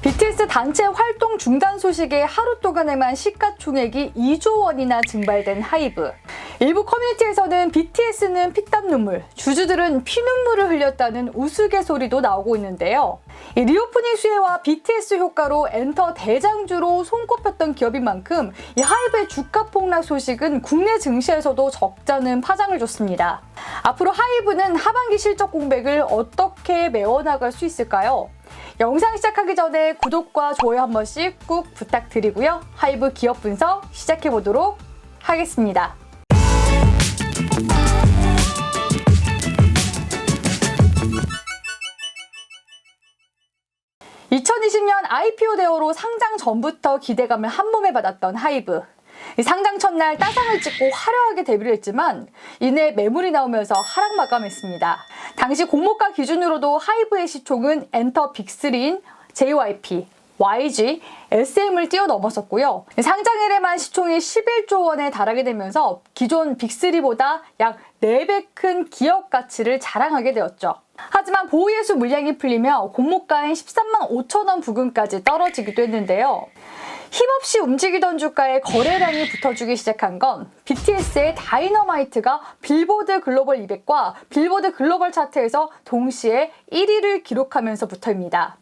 BTS 단체 활동 중단 소식에 하루 동안에만 시가총액이 2조 원이나 증발된 하이브. 일부 커뮤니티에서는 BTS는 피땀 눈물, 주주들은 피눈물을 흘렸다는 우스갯소리도 나오고 있는데요. 이 리오프닝 수혜와 BTS 효과로 엔터 대장주로 손꼽혔던 기업인 만큼 이 하이브의 주가 폭락 소식은 국내 증시에서도 적잖은 파장을 줬습니다. 앞으로 하이브는 하반기 실적 공백을 어떻게 메워나갈 수 있을까요? 영상 시작하기 전에 구독과 좋아요 한 번씩 꾹 부탁드리고요. 하이브 기업 분석 시작해보도록 하겠습니다. 2020년 IPO 대우로 상장 전부터 기대감을 한몸에 받았던 하이브. 상장 첫날 따상을 찍고 화려하게 데뷔를 했지만 이내 매물이 나오면서 하락 마감했습니다. 당시 공모가 기준으로도 하이브의 시총은 엔터 빅3인 JYP, YG, SM을 뛰어넘었었고요. 상장일에만 시총이 11조 원에 달하게 되면서 기존 빅3보다 약 4배 큰 기업 가치를 자랑하게 되었죠. 하지만 보호예수 물량이 풀리며 공모가인 13만 5천 원 부근까지 떨어지기도 했는데요. 힘없이 움직이던 주가에 거래량이 붙어주기 시작한 건 BTS의 다이너마이트가 빌보드 글로벌 200과 빌보드 글로벌 차트에서 동시에 1위를 기록하면서부터입니다.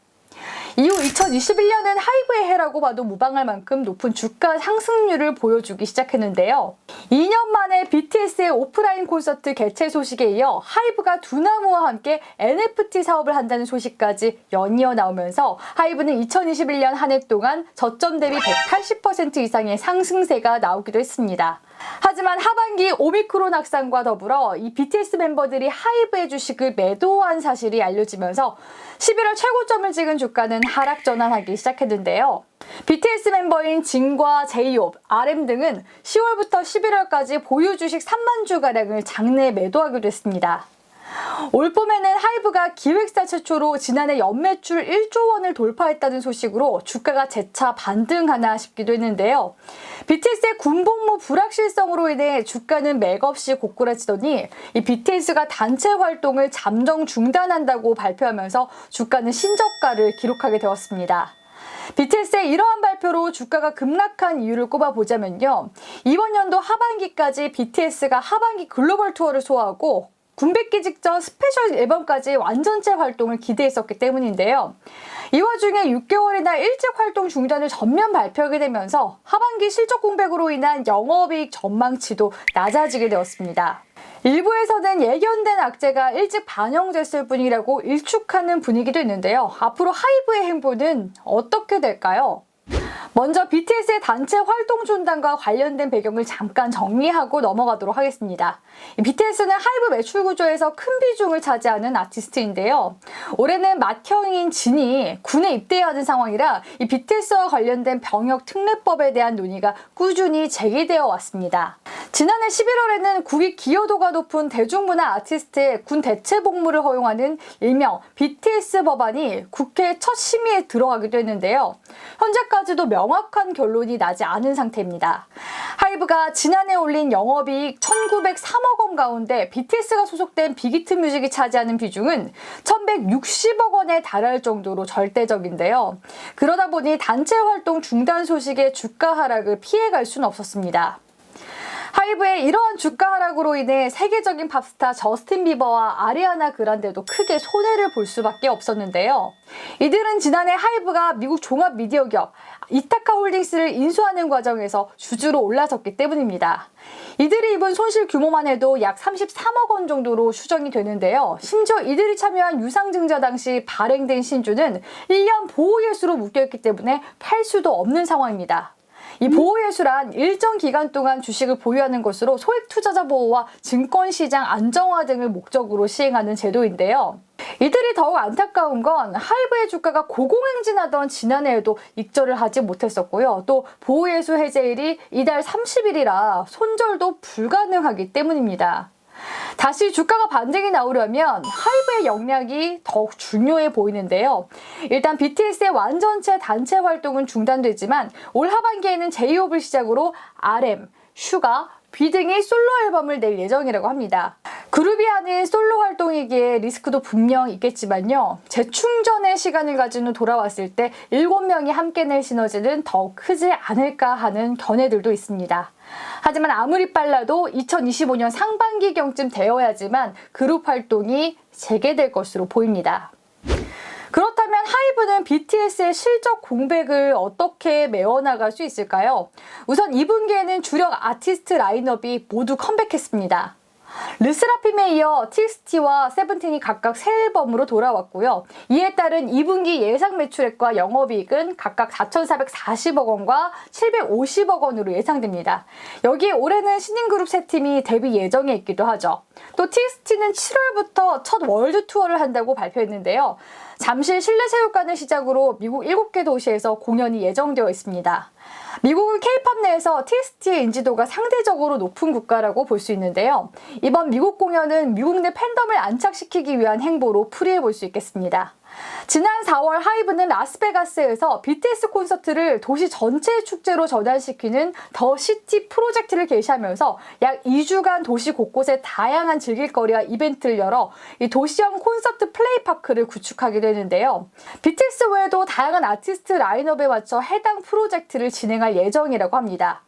이후 2021년은 하이브의 해라고 봐도 무방할 만큼 높은 주가 상승률을 보여주기 시작했는데요. 2년 만에 BTS의 오프라인 콘서트 개최 소식에 이어 하이브가 두나무와 함께 NFT 사업을 한다는 소식까지 연이어 나오면서 하이브는 2021년 한 해 동안 저점 대비 180% 이상의 상승세가 나오기도 했습니다. 하지만 하반기 오미크론 확산과 더불어 이 BTS 멤버들이 하이브의 주식을 매도한 사실이 알려지면서 11월 최고점을 찍은 주가는 하락 전환하기 시작했는데요. BTS 멤버인 진과 제이홉, RM 등은 10월부터 11월까지 보유 주식 3만 주가량을 장내 매도하기도 했습니다. 올 봄에는 하이브가 기획사 최초로 지난해 연매출 1조 원을 돌파했다는 소식으로 주가가 재차 반등하나 싶기도 했는데요. BTS의 군복무 불확실성으로 인해 주가는 맥없이 고꾸라지더니 이 BTS가 단체 활동을 잠정 중단한다고 발표하면서 주가는 신저가를 기록하게 되었습니다. BTS의 이러한 발표로 주가가 급락한 이유를 꼽아보자면요. 이번 연도 하반기까지 BTS가 하반기 글로벌 투어를 소화하고 군백기 직전 스페셜 앨범까지 완전체 활동을 기대했었기 때문인데요. 이 와중에 6개월이나 일찍 활동 중단을 전면 발표하게 되면서 하반기 실적 공백으로 인한 영업이익 전망치도 낮아지게 되었습니다. 일부에서는 예견된 악재가 일찍 반영됐을 뿐이라고 일축하는 분위기도 있는데요. 앞으로 하이브의 행보는 어떻게 될까요? 먼저 BTS의 단체 활동 중단과 관련된 배경을 잠깐 정리하고 넘어가도록 하겠습니다. BTS는 하이브 매출 구조에서 큰 비중을 차지하는 아티스트인데요. 올해는 맏형인 진이 군에 입대하는 상황이라 이 BTS와 관련된 병역 특례법에 대한 논의가 꾸준히 제기되어 왔습니다. 지난해 11월에는 국익 기여도가 높은 대중문화 아티스트의 군 대체 복무를 허용하는 일명 BTS 법안이 국회 첫 심의에 들어가기도 했는데요. 현재까지도 명확한 결론이 나지 않은 상태입니다. 하이브가 지난해 올린 영업이익 1,903억 원 가운데 BTS가 소속된 빅히트 뮤직이 차지하는 비중은 1,160억 원에 달할 정도로 절대적인데요. 그러다 보니 단체 활동 중단 소식의 주가 하락을 피해갈 수는 없었습니다. 하이브의 이러한 주가 하락으로 인해 세계적인 팝스타 저스틴 비버와 아리아나 그란데도 크게 손해를 볼 수밖에 없었는데요. 이들은 지난해 하이브가 미국 종합 미디어 기업 이타카 홀딩스를 인수하는 과정에서 주주로 올라섰기 때문입니다. 이들이 입은 손실 규모만 해도 약 33억 원 정도로 추정이 되는데요. 심지어 이들이 참여한 유상증자 당시 발행된 신주는 1년 보호예수로 묶여있기 때문에 팔 수도 없는 상황입니다. 이 보호예수란 일정 기간 동안 주식을 보유하는 것으로 소액 투자자 보호와 증권시장 안정화 등을 목적으로 시행하는 제도인데요. 이들이 더욱 안타까운 건 하이브의 주가가 고공행진하던 지난해에도 익절을 하지 못했었고요. 또 보호예수 해제일이 이달 30일이라 손절도 불가능하기 때문입니다. 다시 주가가 반등이 나오려면 하이브의 역량이 더욱 중요해 보이는데요. 일단 BTS의 완전체 단체 활동은 중단되지만 올 하반기에는 제이홉을 시작으로 RM, 슈가, 비등이 솔로 앨범을 낼 예정이라고 합니다. 그룹이 하는 솔로 활동이기에 리스크도 분명 있겠지만요. 재충전의 시간을 가진 후 돌아왔을 때 7명이 함께 낼 시너지는 더 크지 않을까 하는 견해들도 있습니다. 하지만 아무리 빨라도 2025년 상반기경쯤 되어야지만 그룹 활동이 재개될 것으로 보입니다. 그렇다면 하이브는 BTS의 실적 공백을 어떻게 메워나갈 수 있을까요? 우선 2분기에는 주력 아티스트 라인업이 모두 컴백했습니다. 르세라핌에 이어 TXT와 세븐틴이 각각 새 앨범으로 돌아왔고요. 이에 따른 2분기 예상 매출액과 영업이익은 각각 4,440억 원과 750억 원으로 예상됩니다. 여기에 올해는 신인그룹 세 팀이 데뷔 예정에 있기도 하죠. 또 TXT는 7월부터 첫 월드 투어를 한다고 발표했는데요. 잠실 실내체육관을 시작으로 미국 7개 도시에서 공연이 예정되어 있습니다. 미국은 K-팝 내에서 TXT의 인지도가 상대적으로 높은 국가라고 볼 수 있는데요. 이번 미국 공연은 미국 내 팬덤을 안착시키기 위한 행보로 풀이해 볼 수 있겠습니다. 지난 4월 하이브는 라스베가스에서 BTS 콘서트를 도시 전체의 축제로 전환시키는 더 시티 프로젝트를 개시하면서 약 2주간 도시 곳곳에 다양한 즐길거리와 이벤트를 열어 이 도시형 콘서트 플레이파크를 구축하게 되는데요. BTS 외에도 다양한 아티스트 라인업에 맞춰 해당 프로젝트를 진행할 예정이라고 합니다.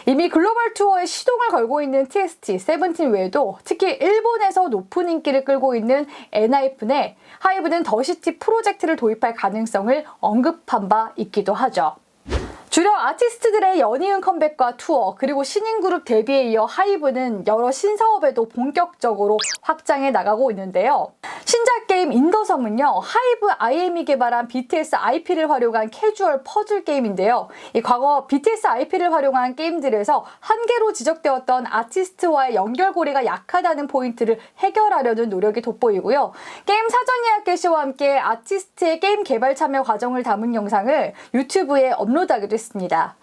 이미 글로벌 투어에 시동을 걸고 있는 TXT, 세븐틴 외에도 특히 일본에서 높은 인기를 끌고 있는 엔하이픈에 하이브는 더시티 프로젝트를 도입할 가능성을 언급한 바 있기도 하죠. 주력 아티스트들의 연이은 컴백과 투어, 그리고 신인 그룹 데뷔에 이어 하이브는 여러 신사업에도 본격적으로 확장해 나가고 있는데요. 신작 게임 인더섬은요, 하이브 IM이 개발한 BTS IP를 활용한 캐주얼 퍼즐 게임인데요. 이 과거 BTS IP를 활용한 게임들에서 한계로 지적되었던 아티스트와의 연결고리가 약하다는 포인트를 해결하려는 노력이 돋보이고요. 게임 사전 예약 개시와 함께 아티스트의 게임 개발 참여 과정을 담은 영상을 유튜브에 업로드하기도 했습니다.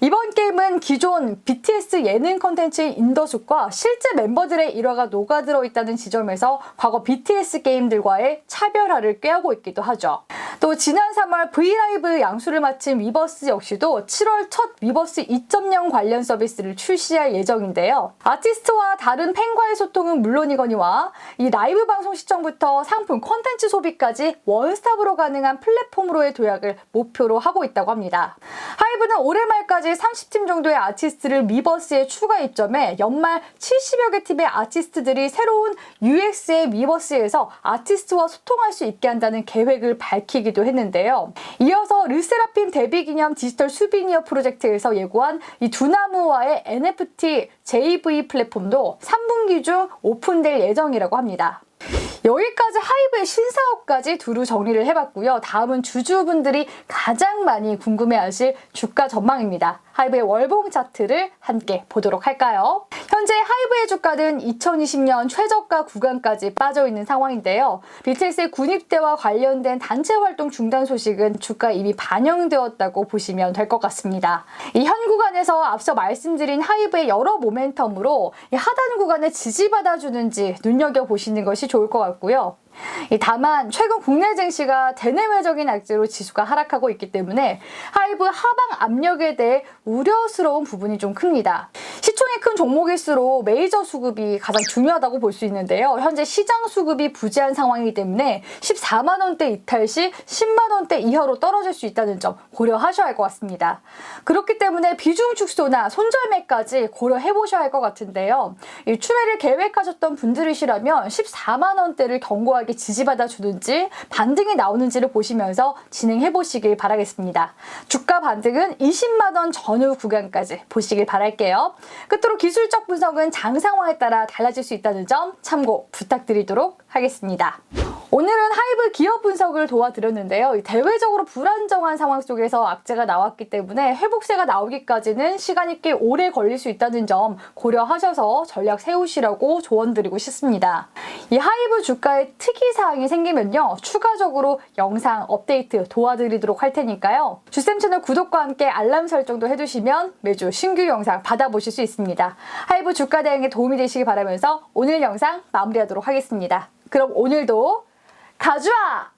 이번 게임은 기존 BTS 예능 콘텐츠인 인더숲과 실제 멤버들의 일화가 녹아들어 있다는 지점에서 과거 BTS 게임들과의 차별화를 꾀하고 있기도 하죠. 또 지난 3월 브이라이브 양수를 마친 위버스 역시도 7월 첫 위버스 2.0 관련 서비스를 출시할 예정인데요. 아티스트와 다른 팬과의 소통은 물론이거니와 이 라이브 방송 시청부터 상품 콘텐츠 소비까지 원스톱으로 가능한 플랫폼으로의 도약을 목표로 하고 있다고 합니다. 하이브는 올해 말까지 30팀 정도의 아티스트를 위버스에 추가 입점해 연말 70여 개 팀의 아티스트들이 새로운 UX의 위버스에서 아티스트와 소통할 수 있게 한다는 계획을 밝히기도 했는데요. 이어서 르세라핌 데뷔 기념 디지털 수비니어 프로젝트에서 예고한 이 두나무와의 NFT JV 플랫폼도 3분기 중 오픈될 예정이라고 합니다. 여기까지 하이브의 신사업까지 두루 정리를 해봤고요. 다음은 주주분들이 가장 많이 궁금해하실 주가 전망입니다. 하이브의 월봉 차트를 함께 보도록 할까요? 현재 하이브의 주가는 2020년 최저가 구간까지 빠져있는 상황인데요. BTS의 군입대와 관련된 단체 활동 중단 소식은 주가에 이미 반영되었다고 보시면 될 것 같습니다. 이 현 구간에서 앞서 말씀드린 하이브의 여러 모멘텀으로 이 하단 구간에 지지받아주는지 눈여겨보시는 것이 좋을 것 같고요. 다만 최근 국내 증시가 대내외적인 악재로 지수가 하락하고 있기 때문에 하이브 하방 압력에 대해 우려스러운 부분이 좀 큽니다. 시총이 큰 종목일수록 메이저 수급이 가장 중요하다고 볼 수 있는데요. 현재 시장 수급이 부재한 상황이기 때문에 14만 원대 이탈 시 10만 원대 이하로 떨어질 수 있다는 점 고려하셔야 할 것 같습니다. 그렇기 때문에 비중 축소나 손절매까지 고려해 보셔야 할 것 같은데요. 이 추매를 계획하셨던 분들이시라면 14만 원대를 견고하게 지지받아 주는지 반등이 나오는지를 보시면서 진행해 보시길 바라겠습니다. 주가 반등은 20만 원 전후 구간까지 보시길 바랄게요. 끝으로 기술적 분석은 장 상황에 따라 달라질 수 있다는 점 참고 부탁드리도록 하겠습니다. 오늘은 하이브 기업 분석을 도와드렸는데요. 대외적으로 불안정한 상황 속에서 악재가 나왔기 때문에 회복세가 나오기까지는 시간이 꽤 오래 걸릴 수 있다는 점 고려하셔서 전략 세우시라고 조언드리고 싶습니다. 이 하이브 주가에 특이사항이 생기면요, 추가적으로 영상 업데이트 도와드리도록 할 테니까요. 주쌤 채널 구독과 함께 알람 설정도 해두시면 매주 신규 영상 받아보실 수 있습니다. 하이브 주가 대응에 도움이 되시길 바라면서 오늘 영상 마무리하도록 하겠습니다. 그럼 오늘도 가져와!